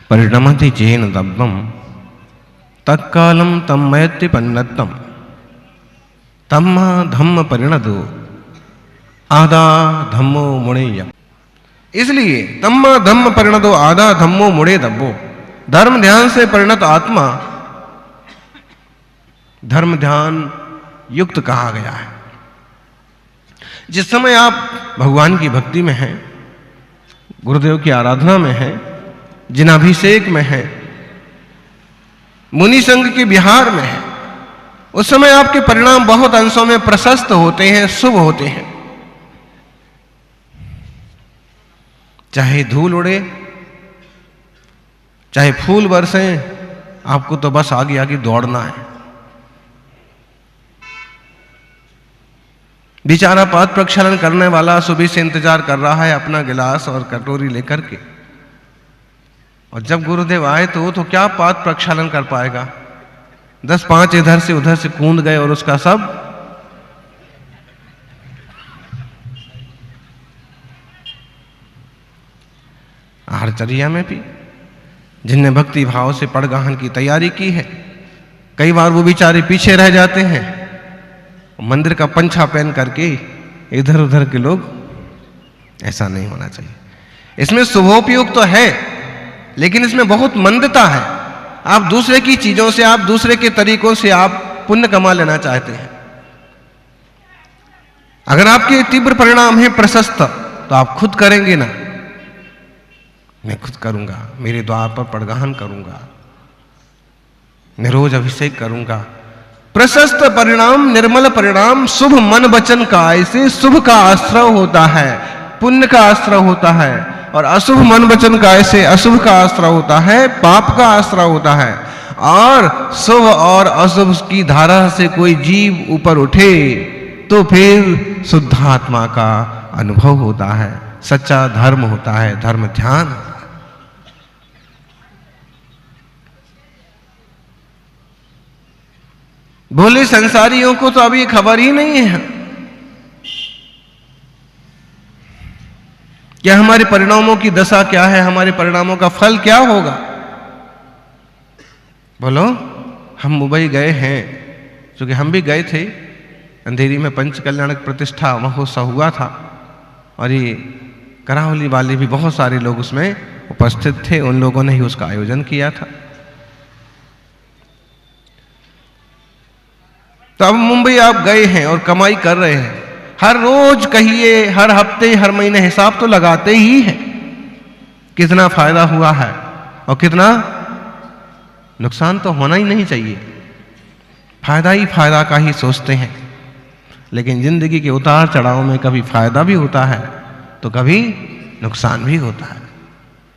परिणमति chain दब्बम तत्कालम तम्मयति पन्नतम तम्मा धम्म परिणतो आदा धम्मो मुड़ेय। इसलिए तम्मा धम्म परिणतो आदा धम्मो मुड़े दब्बो, धर्म ध्यान से परिणत आत्मा धर्म ध्यान युक्त कहा गया है। जिस समय आप भगवान की भक्ति में हैं, गुरुदेव की आराधना में हैं, जिनाभिषेक में हैं, मुनि संघ के विहार में हैं, उस समय आपके परिणाम बहुत अंशों में प्रशस्त होते हैं, शुभ होते हैं। चाहे धूल उड़े, चाहे फूल बरसें, आपको तो बस आगे आगे दौड़ना है। बेचारा पाद प्रक्षालन करने वाला सुबह से इंतजार कर रहा है अपना गिलास और कटोरी लेकर के, और जब गुरुदेव आए तो वो तो क्या पाद प्रक्षालन कर पाएगा। 10-5 इधर से उधर से कूद गए और उसका सब आहारचर्या में भी जिनने भक्ति भाव से पड़गाहन की तैयारी की है, कई बार वो बेचारे पीछे रह जाते हैं। मंदिर का पंछा पहन करके इधर उधर के लोग, ऐसा नहीं होना चाहिए। इसमें शुभोपयोग तो है, लेकिन इसमें बहुत मंदता है। आप दूसरे की चीजों से, आप दूसरे के तरीकों से आप पुण्य कमा लेना चाहते हैं। अगर आपके तीव्र परिणाम है प्रशस्त, तो आप खुद करेंगे ना, मैं खुद करूंगा, मेरे द्वार पर पड़गाहन करूंगा, मैं रोज अभिषेक करूंगा। प्रशस्त परिणाम, निर्मल परिणाम, शुभ मन वचन का, ऐसे शुभ का आश्रय होता है, पुण्य का आश्रय होता है, और अशुभ मन वचन का ऐसे अशुभ का आश्रय होता है, पाप का आश्रय होता है। और शुभ और अशुभ की धारा से कोई जीव ऊपर उठे तो फिर शुद्धात्मा का अनुभव होता है, सच्चा धर्म होता है, धर्म ध्यान। भोले संसारियों को तो अभी खबर ही नहीं है कि हमारे परिणामों की दशा क्या है, हमारे परिणामों का फल क्या होगा। बोलो, हम मुंबई गए हैं, क्योंकि हम भी गए थे, अंधेरी में पंच कल्याणक प्रतिष्ठा महोत्सव हुआ था, और ये करावली वाले भी बहुत सारे लोग उसमें उपस्थित थे, उन लोगों ने ही उसका आयोजन किया था। तो अब मुंबई आप गए हैं और कमाई कर रहे हैं, हर रोज कहिए, हर हफ्ते, हर महीने हिसाब तो लगाते ही हैं कितना फायदा हुआ है और कितना नुकसान। तो होना ही नहीं चाहिए, फायदा ही फायदा का ही सोचते हैं। लेकिन जिंदगी के उतार चढ़ाव में कभी फायदा भी होता है तो कभी नुकसान भी होता है।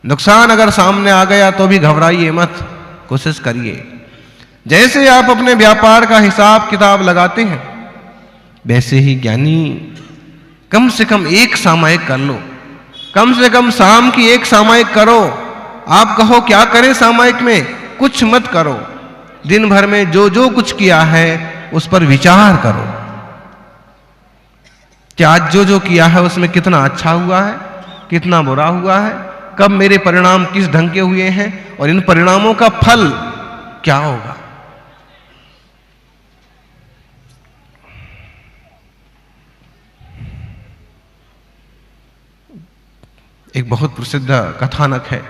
नुकसान अगर सामने आ गया तो भी घबराइए मत, कोशिश करिए। जैसे आप अपने व्यापार का हिसाब किताब लगाते हैं, वैसे ही ज्ञानी कम से कम एक सामायिक कर लो, कम से कम शाम की एक सामायिक करो। आप कहो क्या करें सामायिक में, कुछ मत करो, दिन भर में जो जो कुछ किया है उस पर विचार करो कि आज जो जो किया है उसमें कितना अच्छा हुआ है, कितना बुरा हुआ है, कब मेरे परिणाम किस ढंग के हुए हैं, और इन परिणामों का फल क्या होगा। एक बहुत प्रसिद्ध कथानक है,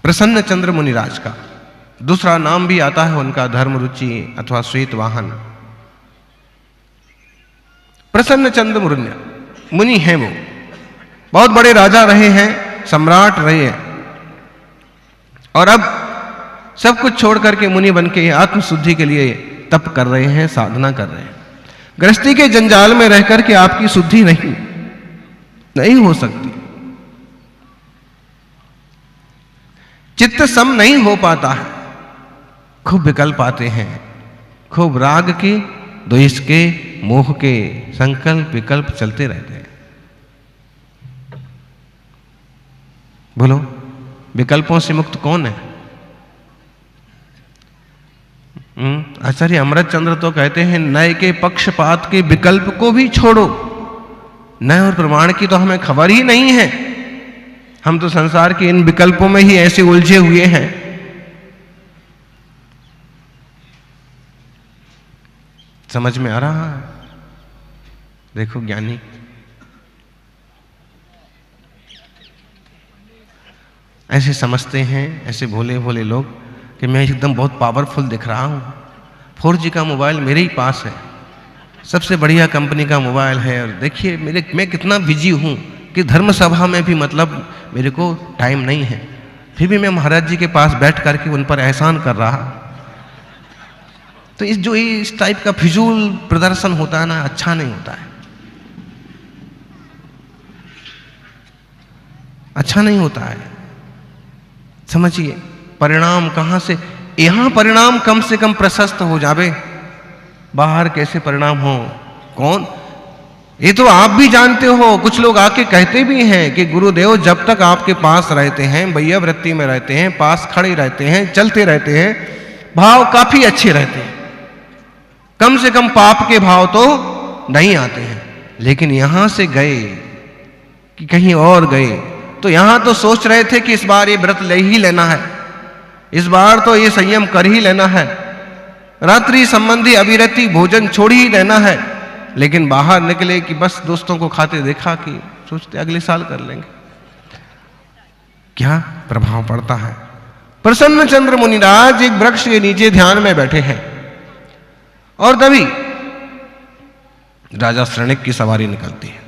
प्रसन्न चंद्र मुनिराज का। दूसरा नाम भी आता है उनका धर्म रुचि अथवा श्वेत वाहन। प्रसन्न चंद्र मुनि हैं, वो बहुत बड़े राजा रहे हैं, सम्राट रहे हैं, और अब सब कुछ छोड़ करके मुनि बन के आत्मशुद्धि के लिए तप कर रहे हैं, साधना कर रहे हैं। गृहस्थी के जंजाल में रह करके आपकी शुद्धि नहीं हो सकती, चित्त सम नहीं हो पाता है, खूब विकल्प आते हैं, खूब राग के, द्वेष के, मोह के संकल्प विकल्प चलते रहते हैं। बोलो, विकल्पों से मुक्त कौन है? आचार्य अमृत चंद्र तो कहते हैं, नय के पक्षपात के विकल्प को भी छोड़ो, नए और प्रमाण की तो हमें खबर ही नहीं है। हम तो संसार के इन विकल्पों में ही ऐसे उलझे हुए हैं। समझ में आ रहा है? देखो ज्ञानी, ऐसे समझते हैं, ऐसे भोले भोले लोग कि मैं एकदम बहुत पावरफुल दिख रहा हूं। 4G का मोबाइल मेरे ही पास है, सबसे बढ़िया कंपनी का मोबाइल है, और देखिए मैं कितना बिजी हूं कि धर्म सभा में भी मतलब मेरे को टाइम नहीं है, फिर भी मैं महाराज जी के पास बैठ करके उन पर एहसान कर रहा। तो इस टाइप का फिजूल प्रदर्शन होता है ना, अच्छा नहीं होता है, अच्छा नहीं होता है। समझिए परिणाम कहां से, यहां परिणाम कम से कम प्रशस्त हो जावे, बाहर कैसे परिणाम हो कौन, ये तो आप भी जानते हो। कुछ लोग आके कहते भी हैं कि गुरुदेव जब तक आपके पास रहते हैं, भैया वृत्ति में रहते हैं, पास खड़े रहते हैं, चलते रहते हैं, भाव काफी अच्छे रहते हैं, कम से कम पाप के भाव तो नहीं आते हैं। लेकिन यहां से गए कि कहीं और गए, तो यहां तो सोच रहे थे कि इस बार ये व्रत ले ही लेना है, इस बार तो ये संयम कर ही लेना है, रात्रि संबंधी अविरति भोजन छोड़ ही देना है। लेकिन बाहर निकले कि बस दोस्तों को खाते देखा कि सोचते अगले साल कर लेंगे। क्या प्रभाव पड़ता है। प्रसन्न चंद्र मुनिराज एक वृक्ष के नीचे ध्यान में बैठे हैं, और तभी राजा श्रृणिक की सवारी निकलती है।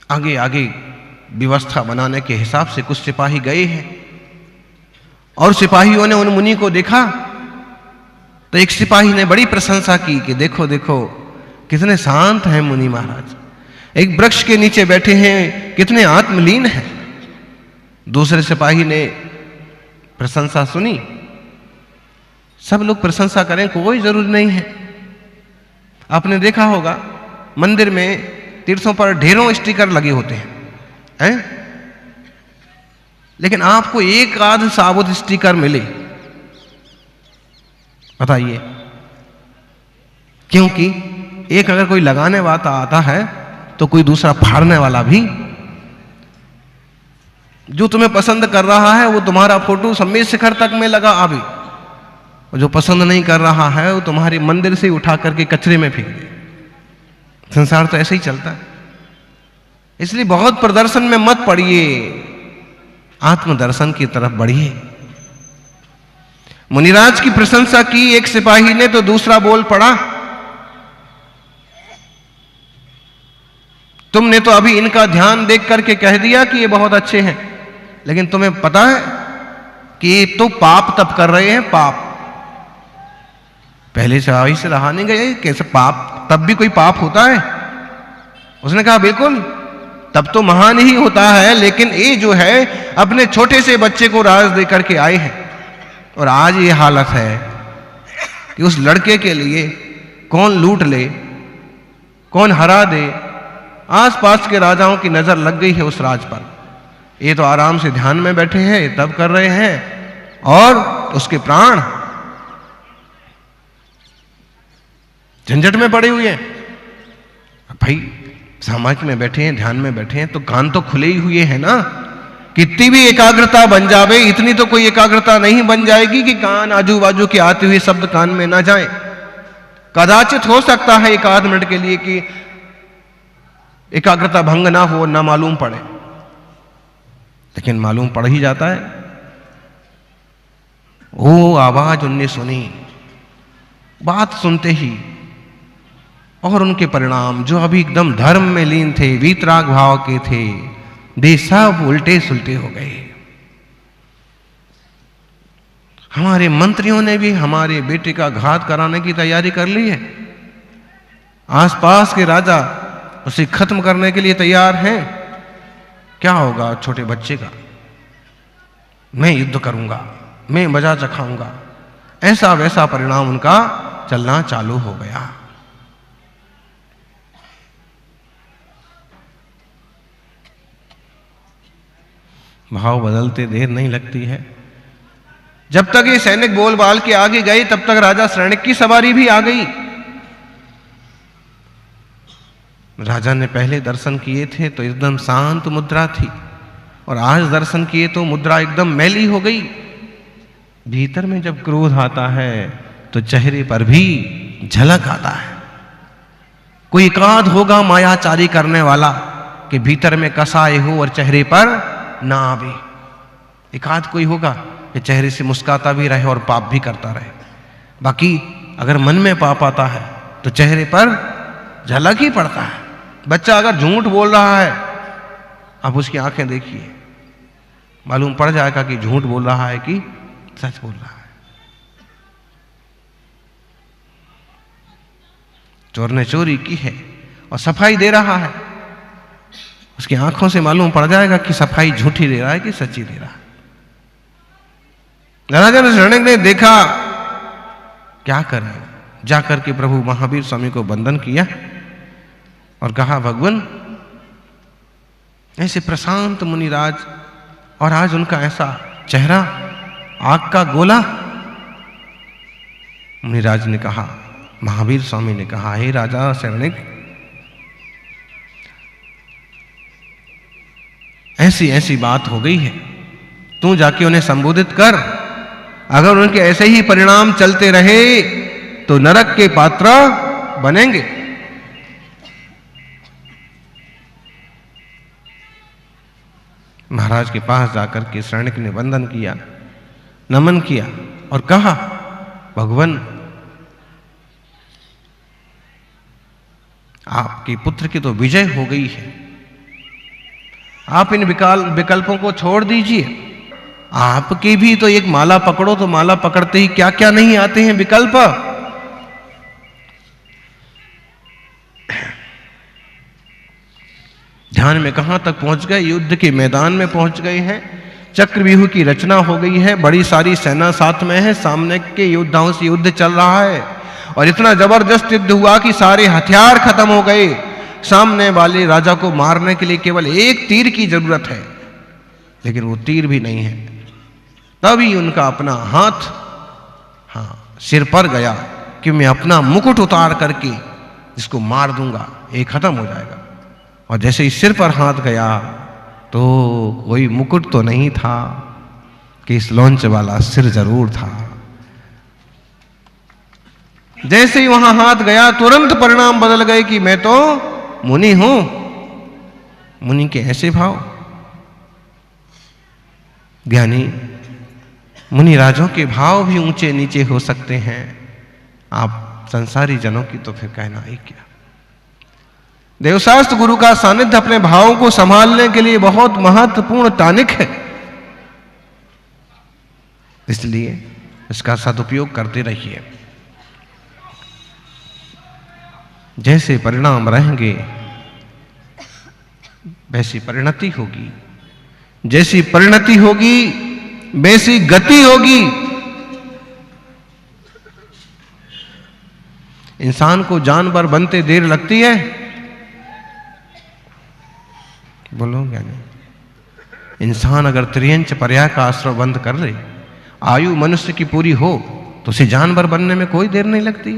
आगे आगे व्यवस्था बनाने के हिसाब से कुछ सिपाही गए हैं, और सिपाहियों ने उन मुनि को देखा तो एक सिपाही ने बड़ी प्रशंसा की कि देखो देखो कितने शांत हैं मुनि महाराज, एक वृक्ष के नीचे बैठे हैं, कितने आत्मलीन हैं। दूसरे सिपाही ने प्रशंसा सुनी, सब लोग प्रशंसा करें कोई जरूरी नहीं है। आपने देखा होगा मंदिर में तीर्थों पर ढेरों स्टिकर लगे होते हैं, लेकिन आपको एक आध साबुत स्टिकर मिले, बताइए? क्योंकि एक अगर कोई लगाने वाला आता है तो कोई दूसरा फाड़ने वाला भी, जो तुम्हें पसंद कर रहा है वो तुम्हारा फोटो सम्मेद शिखर तक में लगा आवे, और जो पसंद नहीं कर रहा है वो तुम्हारे मंदिर से उठा करके कचरे में फेंक दे। संसार तो ऐसे ही चलता है। इसलिए बहुत प्रदर्शन में मत पड़िए, आत्मदर्शन की तरफ बढ़िए। मुनिराज की प्रशंसा की एक सिपाही ने, तो दूसरा बोल पड़ा, तुमने तो अभी इनका ध्यान देख करके कह दिया कि ये बहुत अच्छे हैं, लेकिन तुम्हें पता है कि ये तो पाप तब कर रहे हैं, पाप पहले से से रहा नहीं गए, कैसे पाप, तब भी कोई पाप होता है? उसने कहा बिल्कुल, तब तो महान ही होता है, लेकिन ये जो है अपने छोटे से बच्चे को राज दे करके आए हैं, और आज ये हालत है कि उस लड़के के लिए कौन लूट ले, कौन हरा दे। आसपास के राजाओं की नजर लग गई है उस राज पर। ये तो आराम से ध्यान में बैठे हैं, तब कर रहे हैं, और उसके प्राण झंझट में पड़े हुए हैं। भाई समाज में बैठे हैं, ध्यान में बैठे हैं, तो कान तो खुले ही हुए हैं ना। कितनी भी एकाग्रता बन जावे, इतनी तो कोई एकाग्रता नहीं बन जाएगी कि कान आजू बाजू के आते हुए शब्द कान में ना जाए। कदाचित हो सकता है एक आध मिनट के लिए कि एकाग्रता भंग ना हो, ना मालूम पड़े, लेकिन मालूम पड़ ही जाता है। वो आवाज उनने सुनी, बात सुनते ही, और उनके परिणाम जो अभी एकदम धर्म में लीन थे, वीतराग भाव के थे, वे सब उल्टे सुलटे हो गए। हमारे मंत्रियों ने भी हमारे बेटे का घात कराने की तैयारी कर ली है। आसपास के राजा उसे खत्म करने के लिए तैयार हैं। क्या होगा छोटे बच्चे का? मैं युद्ध करूंगा, मैं मजा चखाऊंगा, ऐसा वैसा परिणाम उनका चलना चालू हो गया। भाव बदलते देर नहीं लगती है। जब तक ये सैनिक बोल बाल के आगे गए तब तक राजा शरणिक की सवारी भी आ गई। राजा ने पहले दर्शन किए थे तो एकदम शांत मुद्रा थी, और आज दर्शन किए तो मुद्रा एकदम मैली हो गई। भीतर में जब क्रोध आता है तो चेहरे पर भी झलक आता है। कोई एकाध होगा मायाचारी करने वाला कि भीतर में कसाए हो और चेहरे पर ना आवे। एकाध कोई होगा कि चेहरे से मुस्कुराता भी रहे और पाप भी करता रहे। बाकी अगर मन में पाप आता है तो चेहरे पर झलक ही पड़ता है। बच्चा अगर झूठ बोल रहा है, अब उसकी आंखें देखिए, मालूम पड़ जाएगा कि झूठ बोल रहा है कि सच बोल रहा है। चोर ने चोरी की है और सफाई दे रहा है, उसकी आंखों से मालूम पड़ जाएगा कि सफाई झूठी दे रहा है कि सच्ची दे रहा है। राजा शरणिक ने देखा, क्या करें, जाकर के प्रभु महावीर स्वामी को वंदन किया और कहा, भगवान ऐसे प्रशांत मुनिराज और आज उनका ऐसा चेहरा आग का गोला। मुनिराज ने कहा, महावीर स्वामी ने कहा, हे राजा शरणिक, ऐसी ऐसी बात हो गई है, तू जाके उन्हें संबोधित कर। अगर उनके ऐसे ही परिणाम चलते रहे तो नरक के पात्र बनेंगे। महाराज के पास जाकर के शरणिक ने वंदन किया, नमन किया और कहा, भगवान आपके पुत्र की तो विजय हो गई है, आप इन विकल्पों को छोड़ दीजिए। आपके भी तो एक माला पकड़ो तो माला पकड़ते ही क्या क्या नहीं आते हैं विकल्प। ध्यान में कहां तक पहुंच गए, युद्ध के मैदान में पहुंच गए हैं। चक्रव्यूह की रचना हो गई है, बड़ी सारी सेना साथ में है, सामने के योद्धाओं से युद्ध चल रहा है और इतना जबरदस्त युद्ध हुआ कि सारे हथियार खत्म हो गए। सामने वाले राजा को मारने के लिए केवल एक तीर की जरूरत है, लेकिन वो तीर भी नहीं है। तभी उनका अपना हाथ सिर पर गया कि मैं अपना मुकुट उतार करके इसको मार दूंगा, ये खत्म हो जाएगा। और जैसे ही सिर पर हाथ गया तो कोई मुकुट तो नहीं था कि इस लौंच वाला सिर जरूर था। जैसे ही वहां हाथ गया तुरंत परिणाम बदल गए कि मैं तो मुनि हूं। मुनि के ऐसे भाव। ज्ञानी मुनि राजों के भाव भी ऊंचे नीचे हो सकते हैं, आप संसारी जनों की तो फिर कहना ही क्या। देवशास्त्र गुरु का सानिध्य अपने भावों को संभालने के लिए बहुत महत्वपूर्ण टॉनिक है, इसलिए इसका सदुपयोग करते रहिए। जैसे परिणाम रहेंगे वैसी परिणति होगी, जैसी परिणति होगी वैसी गति होगी। इंसान को जानवर बनते देर लगती है, बोलो क्या नहीं। इंसान अगर त्रियंच पर्याय का आश्रय बंद कर ले, आयु मनुष्य की पूरी हो, तो उसे जानवर बनने में कोई देर नहीं लगती।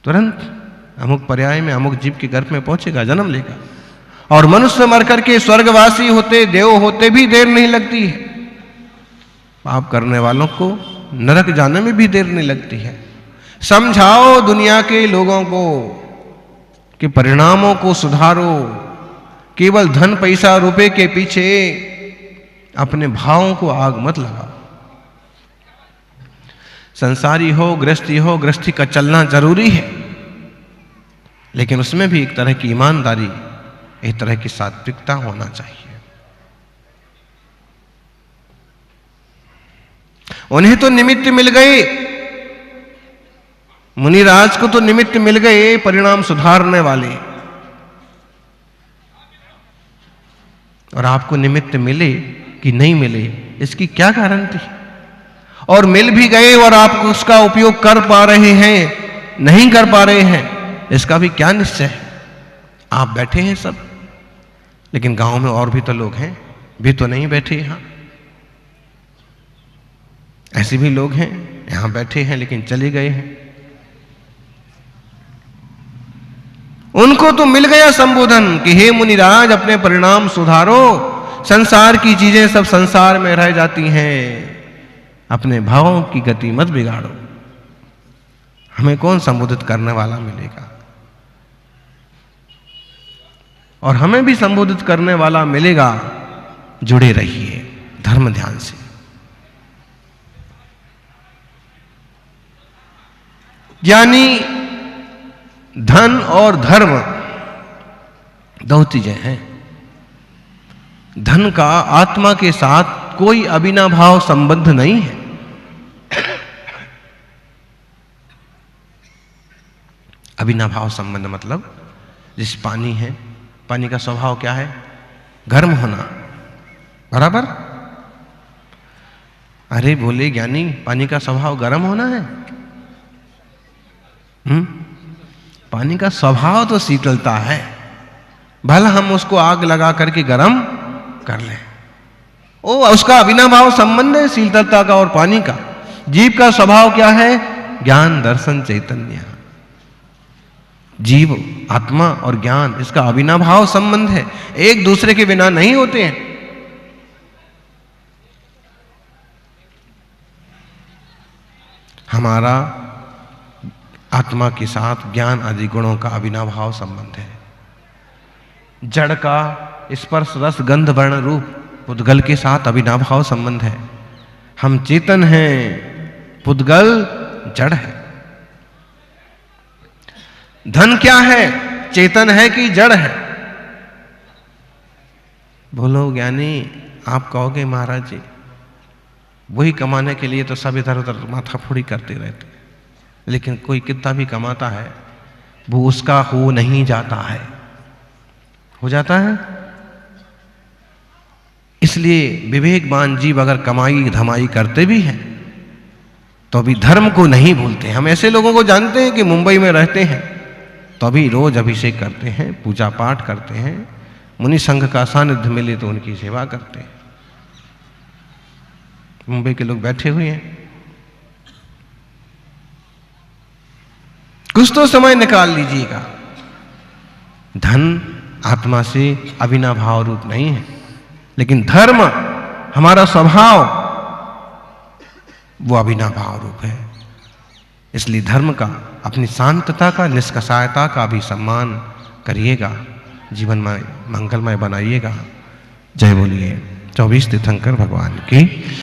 तुरंत अमुक पर्याय में अमुक जीव के गर्भ में पहुंचेगा, जन्म लेगा। और मनुष्य मर करके स्वर्गवासी होते, देव होते भी देर नहीं लगती है। पाप करने वालों को नरक जाने में भी देर नहीं लगती है। समझाओ दुनिया के लोगों को कि परिणामों को सुधारो। केवल धन पैसा रुपए के पीछे अपने भावों को आग मत लगाओ। संसारी हो, गृहस्थी का चलना जरूरी है, लेकिन उसमें भी एक तरह की ईमानदारी, एक तरह की सात्विकता होना चाहिए। उन्हें तो निमित्त मिल गए, मुनिराज को तो निमित्त मिल गए परिणाम सुधारने वाले, और आपको निमित्त मिले कि नहीं मिले इसकी क्या गारंटी। और मिल भी गए और आप उसका उपयोग कर पा रहे हैं, नहीं कर पा रहे हैं, इसका भी क्या निश्चय है। आप बैठे हैं सब, लेकिन गांव में और भी तो लोग हैं, भी तो नहीं बैठे यहां। ऐसे भी लोग हैं, यहां बैठे हैं लेकिन चले गए हैं। उनको तो मिल गया संबोधन कि हे मुनिराज, अपने परिणाम सुधारो, संसार की चीजें सब संसार में रह जाती हैं, अपने भावों की गति मत बिगाड़ो। हमें कौन संबोधित करने वाला मिलेगा? और हमें भी संबोधित करने वाला मिलेगा। जुड़े रहिए धर्म ध्यान से। यानी धन और धर्म दो चीजें हैं। धन का आत्मा के साथ कोई अविनाभाव संबंध नहीं है। अविनाभाव संबंध मतलब जैसे पानी है, पानी का स्वभाव क्या है? गर्म होना, बराबर? अरे बोले ज्ञानी, पानी का स्वभाव गर्म होना है? पानी का स्वभाव तो शीतलता है, भला हम उसको आग लगा करके गर्म कर लें। उसका अविनाभाव संबंध है शीतलता का और पानी का। जीव का स्वभाव क्या है? ज्ञान, दर्शन, चैतन्य। जीव, आत्मा और ज्ञान, इसका अविनाभाव संबंध है, एक दूसरे के बिना नहीं होते हैं। हमारा आत्मा के साथ ज्ञान आदि गुणों का अविनाभाव संबंध है। जड़ का स्पर्श, रस, गंध, वर्ण, रूप पुद्गल के साथ अविनाभाव संबंध है। हम चेतन हैं, पुद्गल जड़ है। धन क्या है? चेतन है कि जड़ है? बोलो ज्ञानी, आप कहोगे महाराज जी वही कमाने के लिए तो सब इधर उधर माथाफोड़ी करते रहते, लेकिन कोई कितना भी कमाता है वो उसका हो नहीं जाता है। हो जाता है? इसलिए विवेकवान जीव अगर कमाई धमाई करते भी हैं तो अभी धर्म को नहीं भूलते। हम ऐसे लोगों को जानते हैं कि मुंबई में रहते हैं तो अभी रोज अभिषेक करते हैं, पूजा पाठ करते हैं, मुनि संघ का सानिध्य मिले तो उनकी सेवा करते हैं। मुंबई के लोग बैठे हुए हैं। कुछ तो समय निकाल लीजिएगा। धन आत्मा से अविनाभाव रूप नहीं है, लेकिन धर्म हमारा स्वभाव वो अविनाभाव रूप है। इसलिए धर्म का, अपनी शांतता का, निष्कषायता का भी सम्मान करिएगा, जीवन में मंगलमय बनाइएगा। जय बोलिए 24 तीर्थंकर भगवान की।